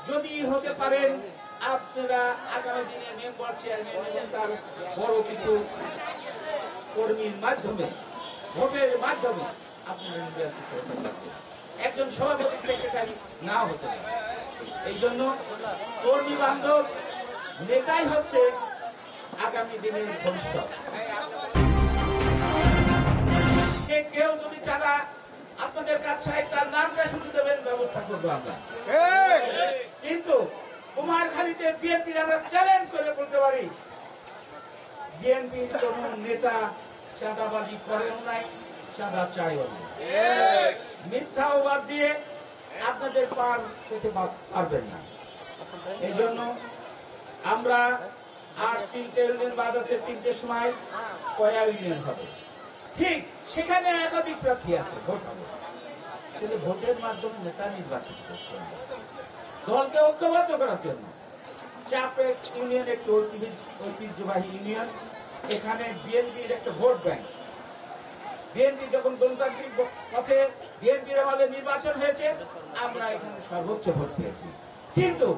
যদি হতে পারেন আপনারা আগামী দিনে মেম্বার চেয়ারম্যান এবং তার বড় কিছু কর্মীর মাধ্যমে ভোটের মাধ্যমে আপনারা নির্বাচিত হতে পারবেন। একজন সভাপতি সেক্রেটারি না হতে পারে। এই জন্য কর্মী বান্ধব নেতাই হচ্ছে আগামী দিনের ভবিষ্যৎ। কেউ যদি চাঁদা আপনাদের কাছে তার নামটা শুধু দেবেন, ব্যবস্থা করবো আমরা। কিন্তু কুমারখালীতে বিএনপির আমরা চ্যালেঞ্জ করে বলতে পারি, বিএনপির কোন নেতা চাঁদাবাজি করেও নাই, চাঁদা চাইও না। মিথ্যা বাদ দিয়ে আপনাদের পার পেতে পারবেন না। এই জন্য আমরা আর 3টে ইউনিয়ন বাদ আছে, 3টের সময় কয়া ইউনিয়ন হবে। ঠিক সেখানে একাধিক প্রার্থী আছে, ভোট হবে, কিন্তু ভোটের মাধ্যমে নেতা নির্বাচিত করছে দলকে ঐক্যবদ্ধ করার জন্য। চাপে ইউনিয়ন একটি ঐতিহ্যবাহী ইউনিয়ন, এখানে বিএনপির একটা ভোট ব্যাংক। বিএনপি যখন গণতান্ত্রিক পথে বিএনপির আমাদের নির্বাচন হয়েছে, আমরা এখানে সর্বোচ্চ ভোট পেয়েছি। কিন্তু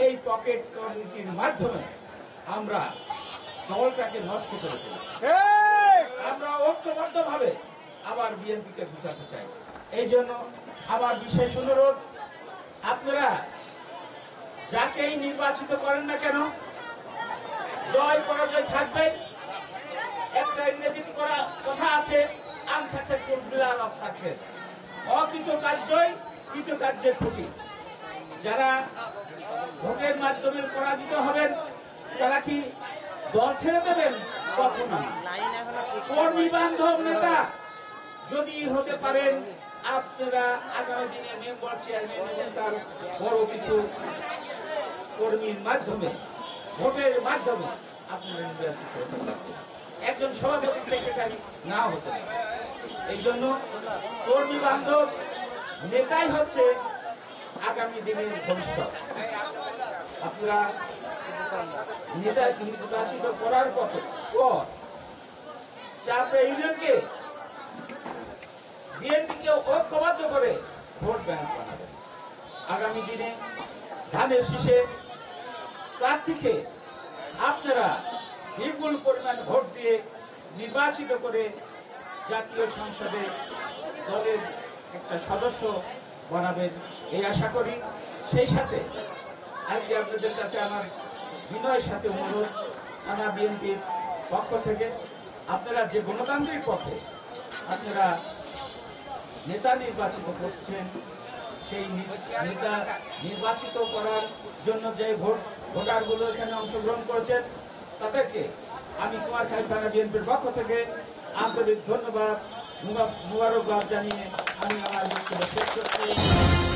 এই পকেট কমিটির মাধ্যমে আমরা দলটাকে নষ্ট করে ফেলেছি। আমরা ঐক্যবদ্ধ ভাবে আবার বিএনপিকে বুঝাতে চাই। এই জন্য আমার বিশেষ অনুরোধ, আপনারা যাকেই নির্বাচিত করেন না কেন, জয় পরাজয় থাকবে। একটা ইংরেজিতে করা কথা আছে, আনসাকসেসফুল পিলার অফ সাকসেস। অকৃতকার্যই কৃতকার্যের ক্ষতি। যারা ভোটের মাধ্যমে পরাজিত হবেন তারা কি দল ছেড়ে দেবেন? কখনো। কর্মী বান্ধব নেতা যদি হতে পারেন আপনারা আগামী দিনে মেম্বার চেয়ারম্যান এবং তার বড় কিছু কর্মীর মাধ্যমে ভোটের মাধ্যমে আপনারা নির্বাচিত হতে পারবেন। একজন সভাপতি সেক্রেটারি না হতে পারে। এই জন্য কর্মী বান্ধব নেতাই হচ্ছে আগামী দিনের ভবিষ্যৎ। আপনারা নেতা নির্বাচিত করার পর চাপে ইউনিয়নকে বিএনপিকে ঐক্যবদ্ধ করে ভোট ব্যাংক বানাবেন। আগামী দিনে ধানের শীষে প্রার্থীকে আপনারা বিপুল পরিমাণ ভোট দিয়ে নির্বাচিত করে জাতীয় সংসদে দলের একটা সদস্য বানাবেন, এই আশা করি। সেই সাথে আজকে আপনাদের কাছে আমার বিনয়ের সাথে অনুরোধ, থানা বিএনপির পক্ষ থেকে আপনারা যে গণতান্ত্রিক পথে আপনারা নেতা নির্বাচিত করছেন, সেই নেতা নির্বাচিত করার জন্য যে ভোটারগুলো এখানে অংশগ্রহণ করেছেন তাদেরকে আমি কুমারখালী থানা বিএনপির পক্ষ থেকে আন্তরিক ধন্যবাদ, মুবারকবাদ জানিয়ে আমি আমার বক্তব্য শেষ করছি।